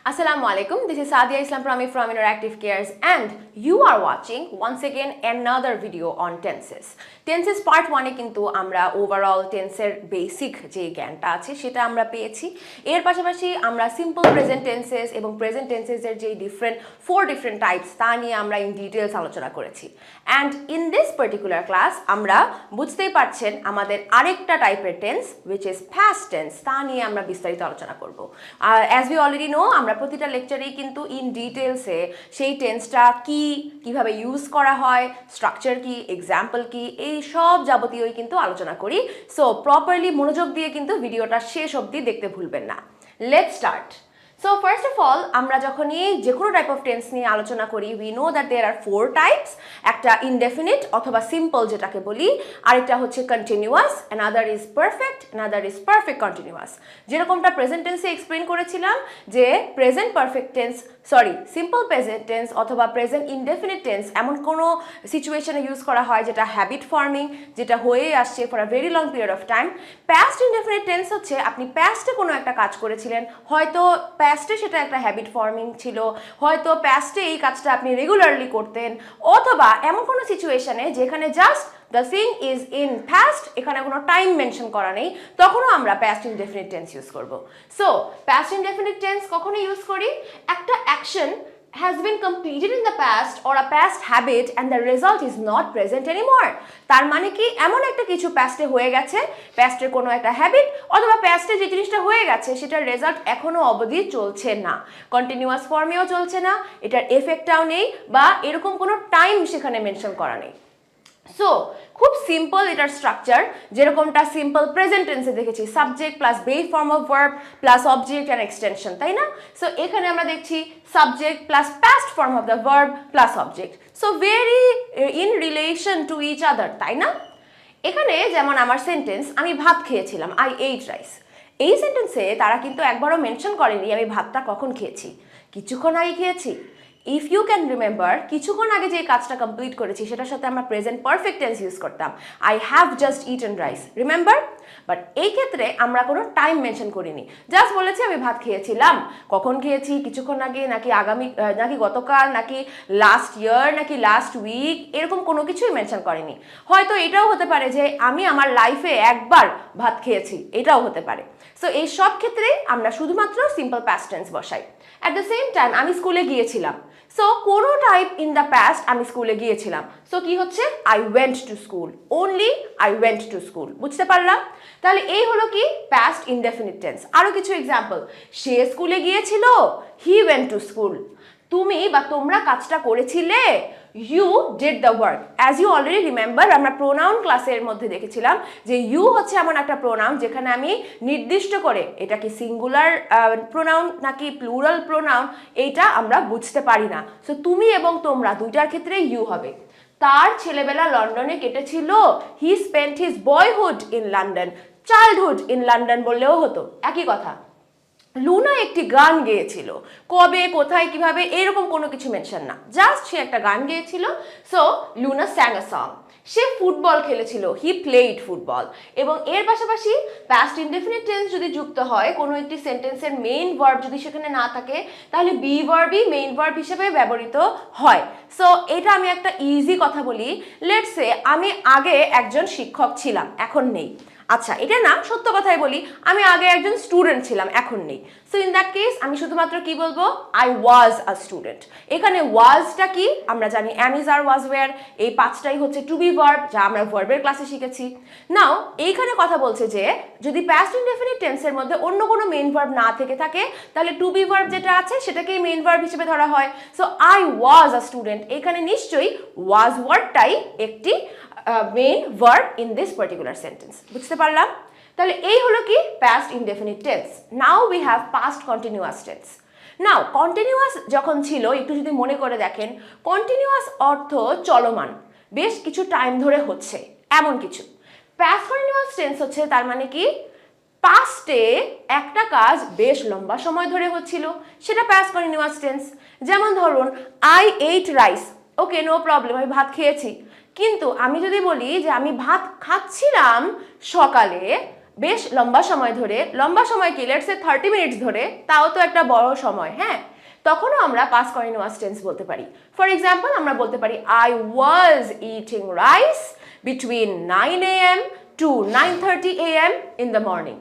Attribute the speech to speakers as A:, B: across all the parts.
A: Assalamu alaikum. This is Sadia Islam Prami from Interactive Cares and you are watching once again another video on tenses. Tenses part 1 এ কিন্তু আমরা overall টেন্সের basic যে জ্ঞানটা আছে সেটা আমরা পেয়েছি। এর পাশাপাশি আমরা সিম্পল প্রেজেন্ট টেন্সেস এবং প্রেজেন্ট টেন্সেসের যে four different types তা নিয়ে আমরা ইন ডিটেইলস আলোচনা করেছি। And in this particular class আমরা বুঝতেই পারছেন আমাদের আরেকটা টাইপের tense which is past tense তা নিয়ে আমরা বিস্তারিত আলোচনা করব। As we already know আমরা প্রতিটা লেকচারেই কিন্তু ইন ডিটেইলসে সেই টেন্সটা কিভাবে ইউজ করা হয়, স্ট্রাকচার কি, এক্সাম্পল কি, এই সব যাবতীয়ই কিন্তু আলোচনা করি। সো প্রপারলি মনোযোগ দিয়ে কিন্তু ভিডিওটা শেষ অবধি দেখতে ভুলবেন না। Let's start. So first of all আমরা যখনই যে কোনো টাইপ অফ টেন্স নিয়ে আলোচনা করি we know that there are four types, একটা indefinite অথবা simple যেটাকে বলি, আরেকটা হচ্ছে continuous, another is perfect, another is perfect continuous। যেরকমটা প্রেজেন্ট টেন্সে এক্সপ্লেইন করেছিলাম যে present perfect tense simple present tense অথবা প্রেজেন্ট ইনডেফিনিট টেন্স এমন কোনো সিচুয়েশনে ইউজ করা হয় যেটা হ্যাবিট ফর্মিং, যেটা হয়ে আসছে for a very long period of time. Past indefinite tense হচ্ছে আপনি পাস্টে কোনো একটা কাজ করেছিলেন, হয়তো পাস্টে সেটা একটা হ্যাবিট ফর্মিং ছিল, হয়তো পাস্টে এই কাজটা আপনি রেগুলারলি করতেন, অথবা এমন কোনো সিচুয়েশনে যেখানে just the thing is in past, এখানে কোনো টাইম মেনশন করা নেই, তখনও আমরা পাস্ট ইনডেফিনিট টেন্স ইউজ করব। সো পাস্ট ইনডেফিনিট টেন্স কখনো ইউজ করি একটা action has been completed in the past or a past habit and the result is not present anymore। তার মানে কি এমন একটা কিছু পাস্টে হয়ে গেছে, পাস্টের কোনো একটা হ্যাবিট অথবা পাস্টে যে জিনিসটা হয়ে গেছে সেটার রেজাল্ট এখনো অবধি চলছে না, কন্টিনিউয়াস ফর্মেও চলছে না, এটার এফেক্টটাও নেই বা এরকম কোনো টাইম সেখানে মেনশন করা নেই। সো খুব সিম্পল এটার স্ট্রাকচার, যেরকমটা সিম্পল প্রেজেন্ট টেন্সে দেখেছি subject plus base form of verb plus object and extension, তাই না? সো এখানে আমরা দেখছি subject plus past form of the verb plus object, so very in relation to each other, তাই না? এখানে যেমন আমার সেন্টেন্স আমি ভাত খেয়েছিলাম, আই এইট রাইস, এই সেন্টেন্সে তারা কিন্তু একবারও মেনশন করেনি আমি ভাতটা কখন খেয়েছি, কিছুক্ষণ আগে খেয়েছি। ইফ ইউ ক্যান রিমেম্বার কিছুক্ষণ আগে যে কাজটা কমপ্লিট করেছি সেটার সাথে আমরা প্রেজেন্ট পারফেক্ট টেন্স ইউজ করতাম, I have just eaten rice, remember? But এই ক্ষেত্রে আমরা কোনো টাইম মেনশন করিনি, জাস্ট বলেছি আমি ভাত খেয়েছিলাম, কখন খেয়েছি, কিছুক্ষণ আগে নাকি নাকি গতকাল নাকি লাস্ট ইয়ার নাকি লাস্ট উইক, এরকম কোনো কিছুই মেনশন করেনি। হয়তো এটাও হতে পারে যে আমি আমার লাইফে একবার ভাত খেয়েছি, এটাও হতে পারে। সো এই সব ক্ষেত্রে আমরা শুধুমাত্র সিম্পল পাস্ট টেন্স বসাই। অ্যাট দ্য সেম টাইম আমি স্কুলে গিয়েছিলাম, সো কোনো টাইপ ইন দ্য পাস্ট আমি স্কুলে গিয়েছিলাম, সো কি হচ্ছে I went to school, only I went to school, বুঝতে পারলাম? তাহলে এই হলো কি পাস্ট ইনডেফিনিট টেন্স। আরও কিছু এক্সাম্পল, সে স্কুলে গিয়েছিল, হি ওয়েন্ট টু স্কুল, তুমি বা তোমরা কাজটা করেছিলে, you did the work. As you already remember আমরা প্রোনাউন ক্লাসের মধ্যে দেখেছিলাম যে ইউ হচ্ছে এমন একটা প্রোনাউন যেখানে আমি নির্দিষ্ট করে এটা কি সিঙ্গুলার প্রোনাউন নাকি প্লুরাল প্রোনাউন এইটা আমরা বুঝতে পারি না। সো তুমি এবং তোমরা দুইটার ক্ষেত্রে ইউ হবে। তার ছেলেবেলা লন্ডনে কেটেছিল, he spent his boyhood in London, childhood in London বললেও হতো, একই কথা। লুনা একটি গান গেয়েছিল, কবে, কোথায়, কিভাবে এরকম কোনো কিছু মেনশন না, জাস্ট সে একটা গান গেয়েছিল, so Luna sang a song. সে ফুটবল খেলেছিল, হি প্লেইড ফুটবল। এবং এর পাশাপাশি পাস্ট ইনডেফিনিট টেন্স যদি যুক্ত হয় কোনো একটি সেন্টেন্সের মেইন ভার্ব যদি সেখানে না থাকে তাহলে বি ভার্বই মেইন ভার্ব হিসেবে ব্যবহৃত হয়। সো এটা আমি একটা ইজি কথা বলি, লেটস সে আমি আগে একজন শিক্ষক ছিলাম, এখন নেই। আচ্ছা এটা না, সত্য কথাই বলি, আমি আগে একজন স্টুডেন্ট ছিলাম, এখন নেই। সো ইন দ্যাট কেস আমি শুধুমাত্র কি বলবো, আই ওয়াজ আ স্টুডেন্ট। এখানে ওয়াজটা কি আমরা জানি, am is R was wire, এই পাঁচটাই হচ্ছে টু বি ভার্ব যা আমরা ভার্বের ক্লাসে শিখেছি। নাও এইখানে কথা বলছে যে যদি পাস্ট ইনডেফিনিট টেন্সের মধ্যে অন্য কোনো মেইন ভার্ব না থেকে থাকে তাহলে টু বি ভার্ব যেটা আছে সেটাকেই মেইন ভার্ব হিসেবে ধরা হয়। So I was a student, এখানে নিশ্চয়ই ওয়াজ ওয়ার্ডটাই একটি main verb in this particular sentence, বুঝতে পারলাম? তাহলে এই হলো কি past indefinite tense. Now we have passed continuous tense. Now continuous যখন ছিল একটু যদি মনে করে দেখেন, কন্টিনিউয়াস অর্থ চলমান, বেশ কিছু টাইম ধরে হচ্ছে এমন কিছু। পাস্ট কন্টিনিউয়াস টেন্স হচ্ছে তার মানে কি পাস্টে একটা কাজ বেশ লম্বা সময় ধরে হচ্ছিল, সেটা পাস্ট কন্টিনিউয়াস টেন্স। যেমন ধরুন I ate rice, okay no problem, আমি ভাত খেয়েছি। কিন্তু আমি যদি বলি যে আমি ভাত খাচ্ছিলাম সকালে, বেশ লম্বা সময় ধরে, লম্বা সময় কি লেটস সে 30 মিনিটস ধরে, তাও তো একটা বড় সময়, হ্যাঁ, তখনও আমরা পাস্ট কন্টিনিউয়াস টেন্স বলতে পারি। ফর এক্সাম্পল আমরা বলতে পারি I was eating rice between 9 AM to 9:30 AM in the morning.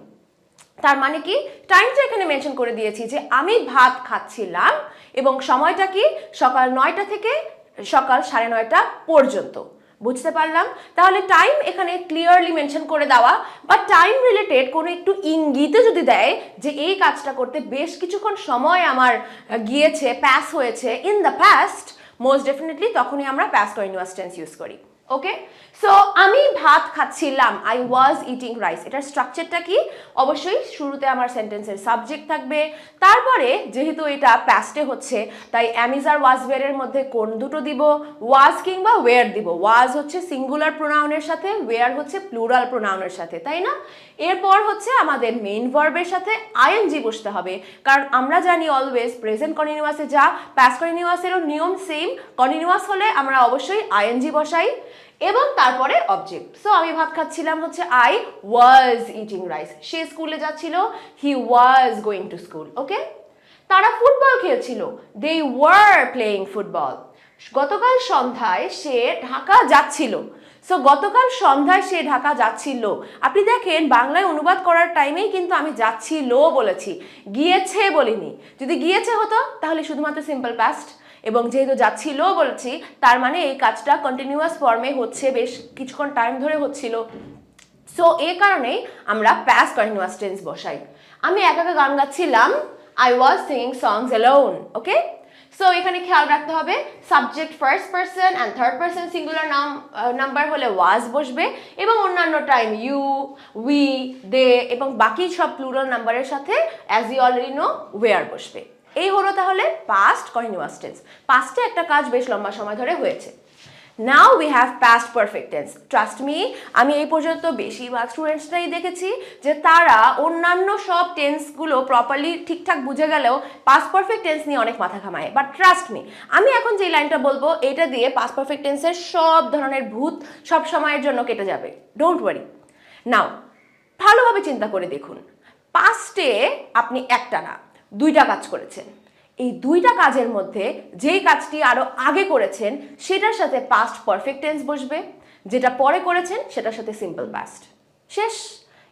A: তার মানে কি, টাইমটা এখানে মেনশন করে দিয়েছি যে আমি ভাত খাচ্ছিলাম এবং সময়টা কি সকাল 9টা থেকে সকাল 9:30 পর্যন্ত। বুঝতে পারলাম? তাহলে টাইম এখানে ক্লিয়ারলি মেনশন করে দেওয়া বা টাইম রিলেটেড কোনো একটু ইঙ্গিতে যদি দেয় যে এই কাজটা করতে বেশ কিছুক্ষণ সময় আমার গিয়েছে, পাস হয়েছে in the past, most definitely তখনই আমরা পাস্ট কন্টিনিউয়াস টেন্স ইউজ করি। ওকে, সো আমি ভাত খাচ্ছিলাম, আই ওয়াজ ইটিং রাইস, এটার স্ট্রাকচারটা কি? অবশ্যই শুরুতে আমার সেন্টেন্সের সাবজেক্ট থাকবে, তারপরে যেহেতু এটা পাস্টে হচ্ছে তাই অ্যামিজ আর ওয়াজ ওয়্যারের মধ্যে কোন দুটো দিব? ওয়াজ কিংবা ওয়্যার দিব। ওয়াজ হচ্ছে সিঙ্গুলার প্রোনাউনের সাথে, ওয়্যার হচ্ছে প্লুরাল প্রোনাউনের সাথে, তাই না? এরপর হচ্ছে আমাদের মেইন ভার্বের সাথে আইএনজি বসতে হবে, কারণ আমরা জানি অলওয়েজ প্রেজেন্ট কন্টিনিউয়াসে যা পাস্ট কন্টিনিউয়াসেরও নিয়ম সেম, কন্টিনিউয়াস হলে আমরা অবশ্যই আইএনজি বসাই এবং তারপরে অবজেক্ট। সো আমি ভাত খাচ্ছিলাম হচ্ছে আই ওয়াজ ইটিং রাইস, সে স্কুলে যাচ্ছিল, হি ওয়াজ গোয়িং টু স্কুল। ওকে, তারা ফুটবল খেলছিল, দে ওয়ার প্লেয়িং ফুটবল। গতকাল সন্ধ্যায় সে ঢাকা যাচ্ছিল, সো গতকাল সন্ধ্যায় সে ঢাকা যাচ্ছিল। আপনি দেখেন বাংলায় অনুবাদ করার টাইমেই কিন্তু আমি যাচ্ছিল বলেছি, গিয়েছে বলিনি। যদি গিয়েছে হতো তাহলে শুধুমাত্র সিম্পল পাস্ট, এবং যেহেতু যাচ্ছিল বলছি তার মানে এই কাজটা কন্টিনিউয়াস ফর্মে হচ্ছে, বেশ কিছুক্ষণ টাইম ধরে হচ্ছিল। সো এই কারণেই আমরা পাস্ট কন্টিনিউয়াস টেন্স বসাই। আমি একা একা গান গাচ্ছিলাম, I was singing songs alone. Okay, so এখানে খেয়াল রাখতে হবে subject first person and third person singular number হলে ওয়াজ বসবে এবং অন্যান্য টাইম ইউ, উই, দে এবং বাকি সব প্লুরাল নাম্বারের সাথে as you already know were বসবে। এই হলো তাহলে পাস্ট কন্টিনিউয়াস টেন্স। পাস্টে একটা কাজ বেশ লম্বা সময় ধরে হয়েছে। নাও we have passed perfect tense. Trust me, আমি এই পর্যন্ত বেশিরভাগ স্টুডেন্টসটাই দেখেছি যে তারা অন্যান্য সব টেন্সগুলো প্রপারলি ঠিকঠাক বুঝে গেলেও পাস্ট পারফেক্ট টেন্স নিয়ে অনেক মাথা ঘামায়। বাট ট্রাস্ট মি, আমি এখন যে লাইনটা বলবো এটা দিয়ে পাস্ট পারফেক্ট টেন্সের সব ধরনের ভূত সব সময়ের জন্য কেটে যাবে। Don't worry. নাও ভালোভাবে চিন্তা করে দেখুন, পাস্টে আপনি একটা না দুইটা কাজ করেছেন, এই দুইটা কাজের মধ্যে যেই কাজটি আরো আগে করেছেন সেটার সাথে পাস্ট পারফেক্ট টেন্স বসবে, যেটা পরে করেছেন সেটার সাথে সিম্পল পাস্ট। শেষ।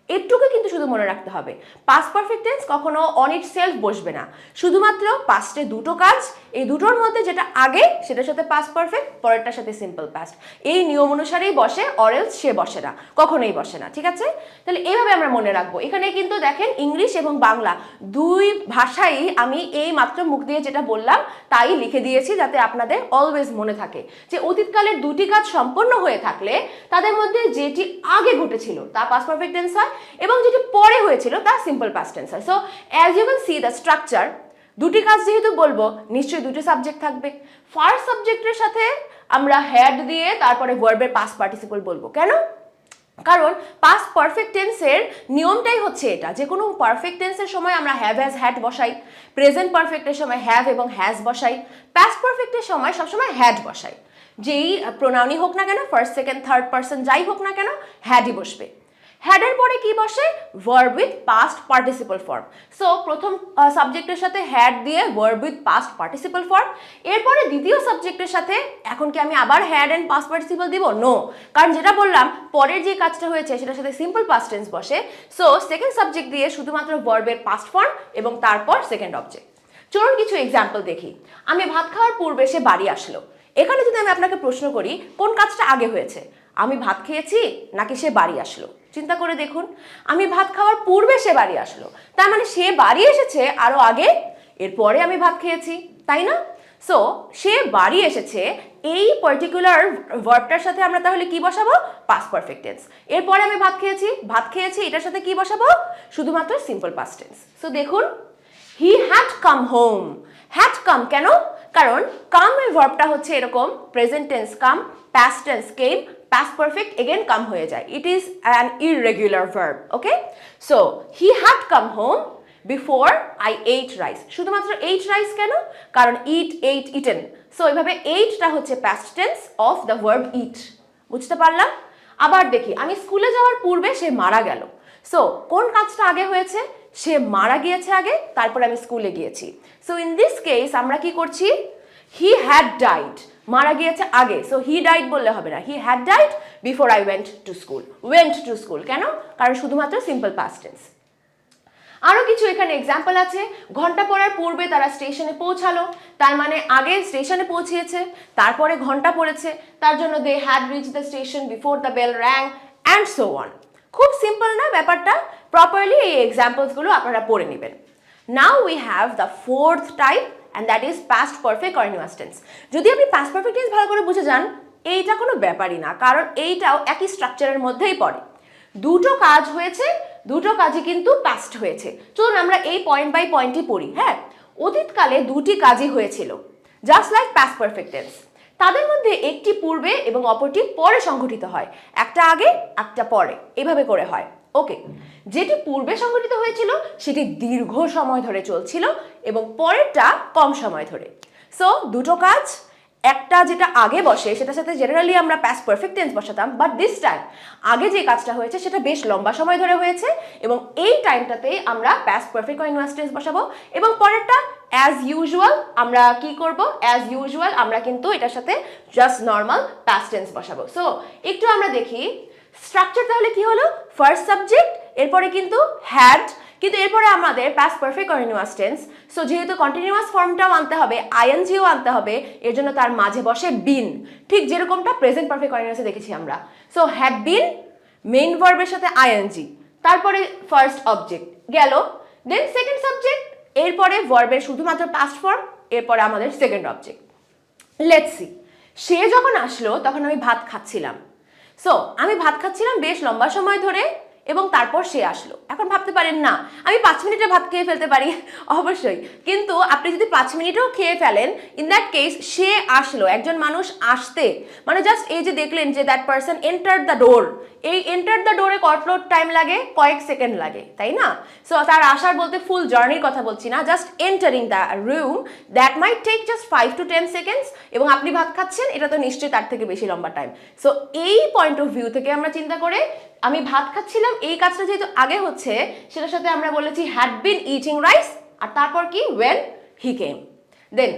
A: এটুকু কিন্তু শুধু মনে রাখতে হবে, পাস্ট পারফেক্ট টেন্স কখনো অন ইট সেলফ বসবে না, শুধুমাত্র পাস্টে দুটো কাজ, এই দুটোর মধ্যে যেটা আগে সেটার সাথে পাস্ট পারফেক্ট, পরেরটার সাথে সিম্পল পাস্ট, এই নিয়ম অনুসারেই বসে, অরেলস সে বসে না, কখনোই বসে না। ঠিক আছে, তাহলে এইভাবে আমরা মনে রাখবো। এখানে কিন্তু দেখেন ইংলিশ এবং বাংলা দুই ভাষাই আমি এই মাত্র মুখ দিয়ে যেটা বললাম তাই লিখে দিয়েছি, যাতে আপনাদের অলওয়েজ মনে থাকে যে অতীতকালের দুটি কাজ সম্পন্ন হয়ে থাকলে তাদের মধ্যে যেটি আগে ঘটেছিল তা পাস্ট পারফেক্ট টেন্স হয় এবং যেটি পরে হয়েছিল তা সিম্পল পাস্ট টেন্স হয়। So as you can see the structure, দুটি কাজ যেহেতু বলবো নিশ্চয়ই দুটি সাবজেক্ট থাকবে। ফার্স্ট সাবজেক্টের সাথে আমরা হ্যাড দিয়ে তারপরে ভার্বের পাস্ট পার্টিসিপল বলবো। কেন? কারণ পাস্ট পারফেক্ট টেন্সের নিয়মটাই হচ্ছে এটা, যে কোনো পারফেক্ট টেন্সের সময় আমরা হ্যাভ হ্যাজ হ্যাড বসাই, প্রেজেন্ট পারফেক্টের সময় হ্যাভ এবং হ্যাজ বসাই, পাস্ট পারফেক্টের সময় সবসময় হ্যাড বসাই। যেই প্রোনাউনই হোক না কেন, ফার্স্ট সেকেন্ড থার্ড পারসন যাই হোক না কেন, হ্যাডই বসবে। হ্যাডের পরে কি বসে? Verb with past participle form. So প্রথম সাবজেক্টের সাথে হ্যাড দিয়ে verb with past participle form, এরপরে দ্বিতীয় সাবজেক্টের সাথে এখন কি আমি আবার হ্যাড অ্যান্ড পাস্ট পার্টিসিপল দিব? নো, কারণ যেটা বললাম পরের যে কাজটা হয়েছে সেটার সাথে সিম্পল পাস্ট টেন্স বসে। সো সেকেন্ড সাবজেক্ট দিয়ে শুধুমাত্র ভার্বের পাস্ট ফর্ম এবং তারপর সেকেন্ড অবজেক্ট। চলুন কিছু এক্সাম্পল দেখি। আমি ভাত খাওয়ার পূর্বে সে বাড়ি আসলো। এখানে যদি আমি আপনাকে প্রশ্ন করি কোন কাজটা আগে হয়েছে, আমি ভাত খেয়েছি নাকি সে বাড়ি আসলো? চিন্তা করে দেখুন, আমি ভাত খাওয়ার পূর্বে সে বাড়ি আসলো, তার মানে সে বাড়ি এসেছে আরো আগে, এরপরে আমি ভাত খেয়েছি, তাই না? সো সে বাড়ি এসেছে, এই পার্টিকুলার ভার্বটার সাথে আমরা তাহলে কি বসাবো? Past perfect tense. এরপরে আমি ভাত খেয়েছি এটার সাথে কি বসাবো? শুধুমাত্র সিম্পল পাস্ট টেন্স। সো দেখুন, he had come home. Had come কেন? কারণ কাম এর ভার্বটা হচ্ছে এরকম, present tense come, past tense came, past perfect again come হয়ে যায়। It is an irregular verb. Okay? So, he had come home before I ate rice. শুধুমাত্র ate rice কেন? কারণ eat, ate, eaten. So, এভাবে ate-টা হচ্ছে past tense of the verb eat. বুঝতে পারলাম? আবার দেখি, আমি স্কুলে যাওয়ার পূর্বে সে মারা গেল। সো কোন কাজটা আগে হয়েছে? সে মারা গিয়েছে আগে, তারপরে আমি স্কুলে গিয়েছি। সো ইন দিস কেস আমরা কি করছি? হি হ্যাড ডাইড, মারা গিয়েছে আগে, সো হি ডাইড বললে হবে না, he had died before I went to school. Went to school কেন? কারণ শুধুমাত্র সিম্পল পাস্ট টেন্স। আরও কিছু এখানে এক্সাম্পল আছে। ঘন্টা পড়ার পূর্বে তারা স্টেশনে পৌঁছালো, তার মানে আগে স্টেশনে পৌঁছিয়েছে, তারপরে ঘন্টা পড়েছে, তার জন্য they had reach the station before the bell rang and so on. খুব সিম্পল না ব্যাপারটা? প্রপারলি এই এক্সাম্পলসগুলো আপনারা পড়ে নেবেন। Now we have the fourth type and that is past perfect continuous tense. যদি আপনি পাস্ট পারফেক্ট টেন্স ভালো করে বুঝে যান, এইটা কোনো ব্যাপারই না, কারণ এইটাও একই স্ট্রাকচারের মধ্যেই পড়ে। দুটো কাজ হয়েছে, দুটো কাজই কিন্তু পাস্ট হয়েছে। চলুন আমরা এই পয়েন্ট বাই পয়েন্টই পড়ি। হ্যাঁ, অতীতকালে দুটি কাজই হয়েছিল, just like past perfect tense. তাদের মধ্যে একটি পূর্বে এবং অপরটি পরে সংঘটিত হয়, একটা আগে একটা পরে, এভাবে করে হয়। ওকে, যেটি পূর্বে সংঘটিত হয়েছিল সেটি দীর্ঘ সময় ধরে চলছিল এবং পরেরটা কম সময় ধরে। সো দুটো কাজ, একটা যেটা আগে বসে সেটার সাথে জেনারেলি আমরা পাস্ট পারফেক্ট টেন্স বসাতাম, বাট দিস টাইম আগে যে কাজটা হয়েছে সেটা বেশ লম্বা সময় ধরে হয়েছে এবং এই টাইমটাতেই আমরা পাস্ট পারফেক্ট কন্টিনিউয়াস টেন্স বসাবো এবং পরেরটা অ্যাজ ইউজুয়াল আমরা কি করব? অ্যাজ ইউজুয়াল আমরা কিন্তু এটার সাথে জাস্ট নর্মাল পাস্ট টেন্স বসাবো। সো একটু আমরা দেখি স্ট্রাকচার তাহলে কি হলো? ফার্স্ট সাবজেক্ট, এরপরে কিন্তু হ্যাড, কিন্তু এরপরে আমাদের past perfect continuous tense. So যেহেতু কন্টিনিউয়াস ফর্মটাও আনতে হবে, আইএনজিও আনতে হবে, এর জন্য তার মাঝে বসে বিন, ঠিক যেরকমটা প্রেজেন্ট পারফেক্ট কন্টিনিউয়াসে দেখেছি আমরা। সো হ্যাড বিন, মেইন ভার্বের সাথে আইএনজি, তারপরে ফার্স্ট অবজেক্ট গেল, দেন সেকেন্ড সাবজেক্ট, এরপরে ভার্বের শুধুমাত্র পাস্ট ফর্ম, এরপরে আমাদের সেকেন্ড অবজেক্ট। লেটস সি, সে যখন আসলো তখন আমি ভাত খাচ্ছিলাম। সো আমি ভাত খাচ্ছিলাম বেশ লম্বা সময় ধরে এবং তারপর সে আসলো। এখন ভাবতে পারেন না আমি 5 মিনিটে ভাত খেয়ে ফেলতে পারি, অবশ্যই, কিন্তু আপনি যদি 5 মিনিটেও খেয়ে ফেলেন, ইন দ্যাট কেস সে আসলো, একজন মানুষ আসতে মানে জাস্ট এই যে দেখলেন যে that person enter the door, এই এন্টার দ্য ডোরে কত টাইম লাগে? কয়েক সেকেন্ড লাগে, তাই না? সো তার আসার বলতে ফুল জার্নির কথা বলছি না, just entering the room, that might take just 5 to 10 seconds এবং আপনি ভাত খাচ্ছেন, এটা তো নিশ্চয়ই তার থেকে বেশি লম্বা টাইম। সো এই পয়েন্ট অফ ভিউ থেকে আমরা চিন্তা করে আমি ভাত খাচ্ছিলাম, এই কাজটা যেহেতু আগে হচ্ছে সেটার সাথে আমরা বলেছি হ্যাড বিন ইটিং রাইস, আর তারপর কি? ওয়েন হি কেম। দেন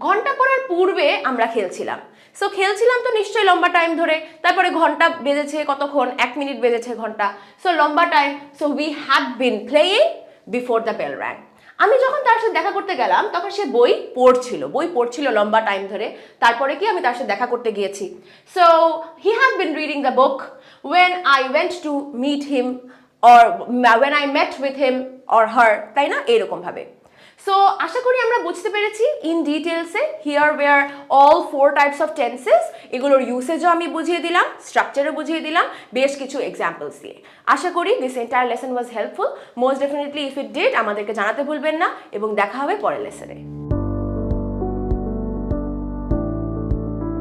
A: ঘন্টা পড়ার পূর্বে আমরা খেলছিলাম। সো খেলছিলাম তো নিশ্চয়ই লম্বা টাইম ধরে, তারপরে ঘন্টা বেজেছে কতক্ষণ? 1 মিনিট বেজেছে ঘন্টা, সো লম্বা time. So we had been playing before the bell rang. আমি যখন তার সাথে দেখা করতে গেলাম তখন সে বই পড়ছিল লম্বা টাইম ধরে, তারপরে কি আমি তার সাথে দেখা করতে গিয়েছি। So he had been reading the book when I went to meet him or when I met with him or her, তাই না? এরকম ভাবে। সো আশা করি আমরা বুঝতে পেরেছি ইন ডিটেলসে। Here were all 4 types of tenses, এগুলোর ইউসেজও আমি বুঝিয়ে দিলাম, স্ট্রাকচারও বুঝিয়ে দিলাম বেশ কিছু এক্সাম্পলস দিয়ে। আশা করি this entire lesson was helpful. Most definitely if it did আমাদেরকে জানাতে ভুলবেন না এবং দেখা হবে পরের লেসনে।